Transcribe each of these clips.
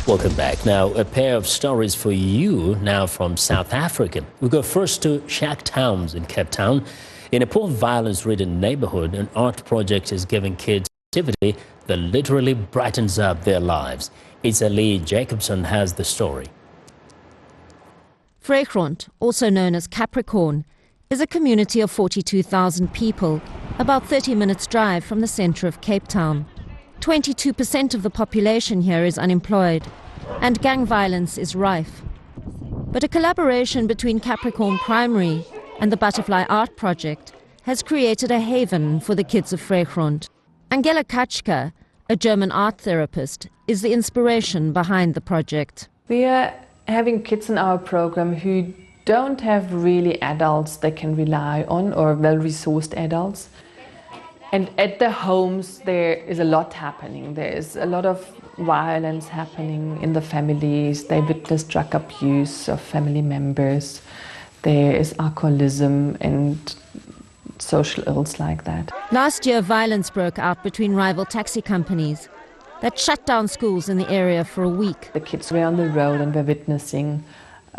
Welcome back. Now, a pair of stories for you now from South Africa. We go first to Capetown in Capetown. In a poor violence-ridden neighborhood, an art project is giving kids activity that literally brightens up their lives. Lee Jacobson has the story. Vrygrond, also known as Capricorn, is a community of 42,000 people, about 30 minutes drive from the centre of Cape Town. 22% of the population here is unemployed, and gang violence is rife. But a collaboration between Capricorn Primary and the Butterfly Art Project has created a haven for the kids of Vrygrond. Angela Kachka, a German art therapist, is the inspiration behind the project. We are having kids in our program who don't have really adults they can rely on, or well-resourced adults. And at their homes there is a lot happening. There is a lot of violence happening in the families. They witness drug abuse of family members. There is alcoholism and social ills like that. Last year, violence broke out between rival taxi companies that shut down schools in the area for a week. The kids were on the road and were witnessing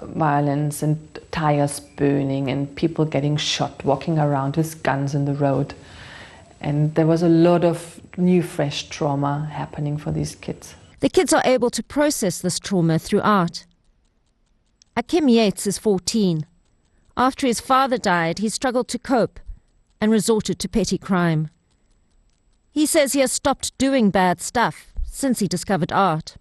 violence and tires burning and people getting shot, walking around with guns in the road. And there was a lot of new, fresh trauma happening for these kids. The kids are able to process this trauma through art. Akim Yates is 14. After his father died, he struggled to cope and resorted to petty crime. He says he has stopped doing bad stuff since he discovered art.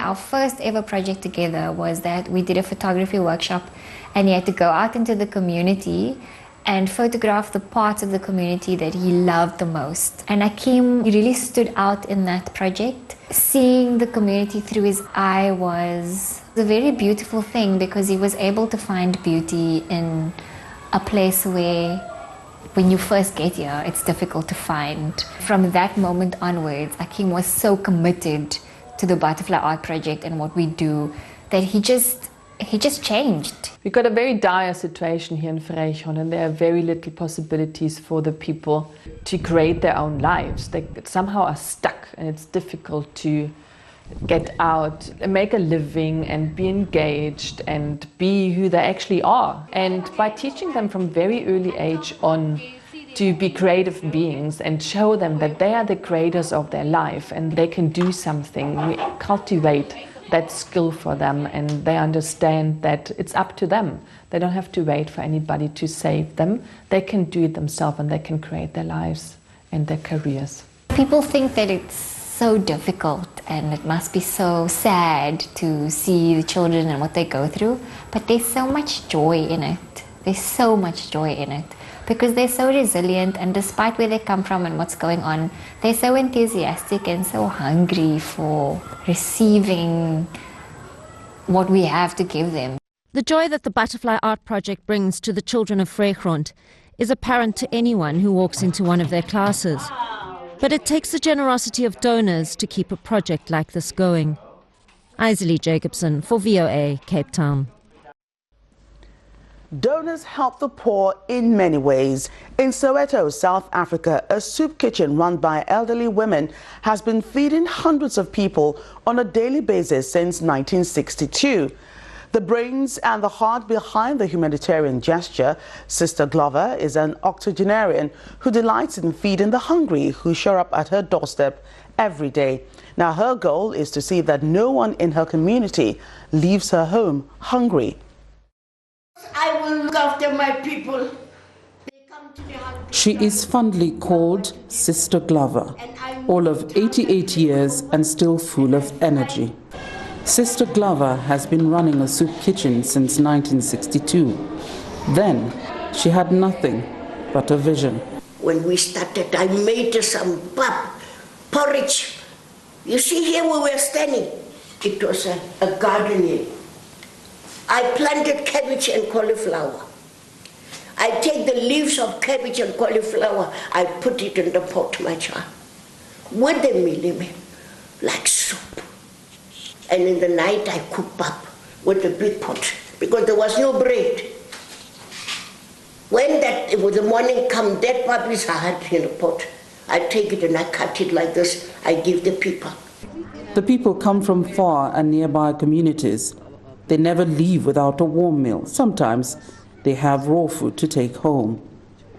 Our first ever project together was that we did a photography workshop, and he had to go out into the community and photograph the parts of the community that he loved the most. And Akim really stood out in that project. Seeing the community through his eye was a very beautiful thing, because he was able to find beauty in a place where when you first get here, it's difficult to find. From that moment onwards, Akim was so committed to the Butterfly Art Project and what we do that he just changed. We've got a very dire situation here in Vrygrond, and there are very little possibilities for the people to create their own lives. They somehow are stuck, and it's difficult to get out and make a living and be engaged and be who they actually are. And by teaching them from very early age on to be creative beings and show them that they are the creators of their life and they can do something, we cultivate that skill for them, and they understand that it's up to them. They don't have to wait for anybody to save them. They can do it themselves, and they can create their lives and their careers. People think that it's so difficult and it must be so sad to see the children and what they go through, but there's so much joy in it. There's so much joy in it, because they're so resilient, and despite where they come from and what's going on, they're so enthusiastic and so hungry for receiving what we have to give them. The joy that the Butterfly Art Project brings to the children of Vrygrond is apparent to anyone who walks into one of their classes. But it takes the generosity of donors to keep a project like this going. Lee Jacobson for VOA, Cape Town. Donors help the poor in many ways. In Soweto, South Africa, a soup kitchen run by elderly women has been feeding hundreds of people on a daily basis since 1962. The brains and the heart behind the humanitarian gesture, Sister Glover is an octogenarian who delights in feeding the hungry who show up at her doorstep every day. Now, her goal is to see that no one in her community leaves her home hungry. I will look after my people. She is fondly called Sister Glover, all of 88 years and still full of energy. Sister Glover has been running a soup kitchen since 1962. Then she had nothing but a vision. When we started, I made some porridge. You see here where we're standing, it was a garden here. I planted cabbage and cauliflower. I take the leaves of cabbage and cauliflower, I put it in the pot, my child, with the mealie, like soup. And in the night I cook up with a big pot, because there was no bread. When the morning come, that pap is hard in the pot. I take it and I cut it like this, I give the people. The people come from far and nearby communities. They never leave without a warm meal. Sometimes they have raw food to take home.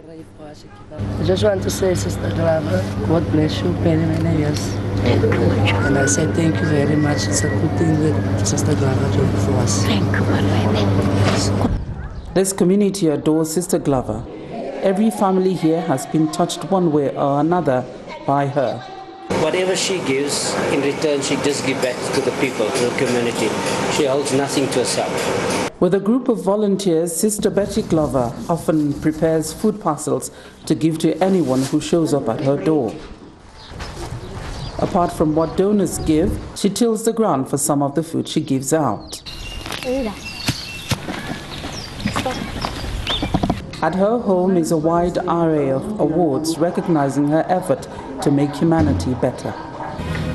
I just want to say, Sister Glava, God bless you many, many years. And I say thank you very much. It's a good thing that Sister Glava did for us. Thank you very much. This community adores Sister Glover. Every family here has been touched one way or another by her. Whatever she gives, in return she just gives back to the people, to the community. She holds nothing to herself. With a group of volunteers, Sister Betty Glover often prepares food parcels to give to anyone who shows up at her door. Apart from what donors give, she tills the ground for some of the food she gives out. At her home is a wide array of awards recognizing her effort to make humanity better.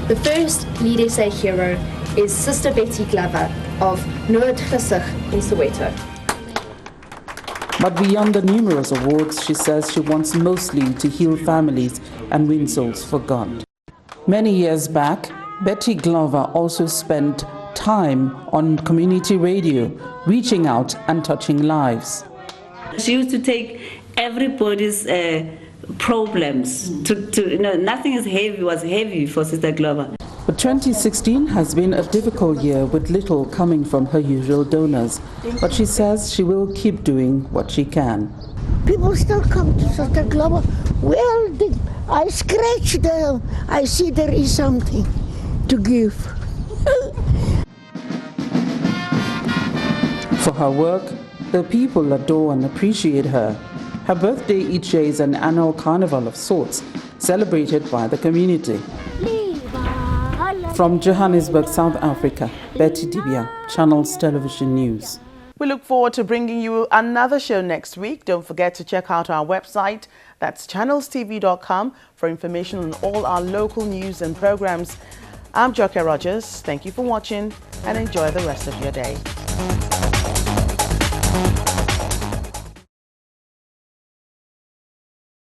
The first Lead SA hero is Sister Betty Glover of Noord Gesig in Soweto. But beyond the numerous awards, she says she wants mostly to heal families and win souls for God. Many years back, Betty Glover also spent time on community radio, reaching out and touching lives. She used to take everybody's problems. Nothing was heavy for Sister Glover. But 2016 has been a difficult year with little coming from her usual donors. But she says she will keep doing what she can. People still come to Sister Glover. Well, I scratch them. I see there is something to give. For her work, the people adore and appreciate her. Her birthday each year is an annual carnival of sorts, celebrated by the community. From Johannesburg, South Africa, Betty Dibia, Channels Television News. We look forward to bringing you another show next week. Don't forget to check out our website. That's channelstv.com for information on all our local news and programs. I'm Joke Rogers. Thank you for watching and enjoy the rest of your day.